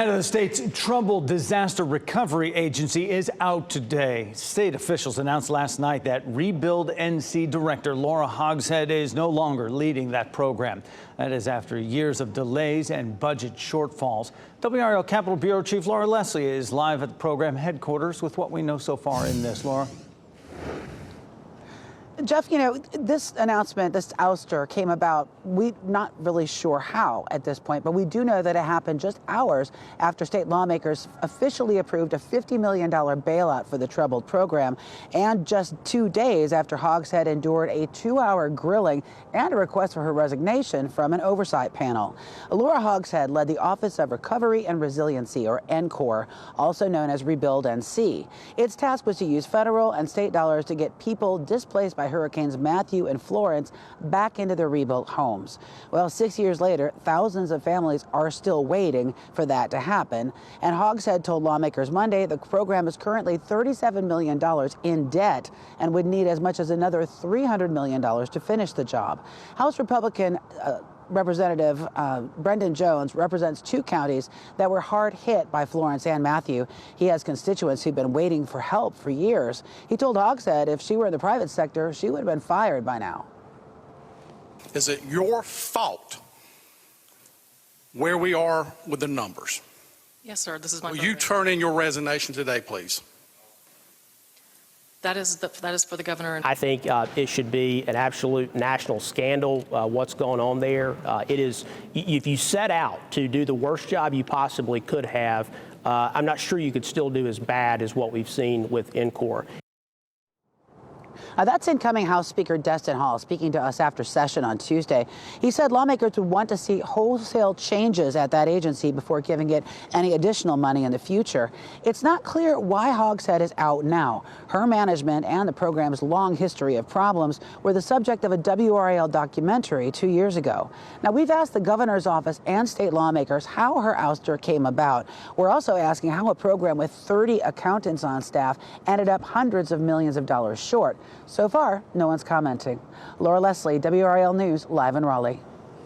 head of the state's Troubled Disaster Recovery Agency is out today. State officials announced last night that ReBuild NC Director Laura Hogshead is no longer leading that program. That is after years of delays and budget shortfalls. WRAL Capitol Bureau Chief Laura Leslie is live at the program headquarters with what we know so far in this. Laura. Jeff, you know, this announcement, this ouster came about, we're not really sure how at this point, but we do know that it happened just hours after state lawmakers officially approved a $50 million bailout for the troubled program, and just 2 days after Hogshead endured a 2-hour grilling and a request for her resignation from an oversight panel. Laura Hogshead led the Office of Recovery and Resiliency, or NCORE, also known as ReBuild NC. Its task was to use federal and state dollars to get people displaced by Hurricanes Matthew and Florence back into their rebuilt homes. Well, 6 years later, thousands of families are still waiting for that to happen. And Hogshead told lawmakers Monday the program is currently $37 million in debt and would need as much as another $300 million to finish the job. House Republican Representative Brendan Jones represents 2 counties that were hard hit by Florence and Matthew. He has constituents who've been waiting for help for years. He told Hogshead if she were in the private sector, she would have been fired by now. Is it your fault where we are with the numbers? Yes, sir. This is my. Will you turn in your resignation today, please? That is for the governor. I think it should be an absolute national scandal, what's going on there. It is, if you set out to do the worst job you possibly could have, I'm not sure you could still do as bad as what we've seen with NCORE. That's incoming House Speaker Destin Hall speaking to us after session on Tuesday. He said lawmakers would want to see wholesale changes at that agency before giving it any additional money in the future. It's not clear why Hogshead is out now. Her management and the program's long history of problems were the subject of a WRAL documentary 2 years ago. Now, we've asked the governor's office and state lawmakers how her ouster came about. We're also asking how a program with 30 accountants on staff ended up hundreds of millions of dollars short. So far, no one's commenting. Laura Leslie, WRAL News, live in Raleigh.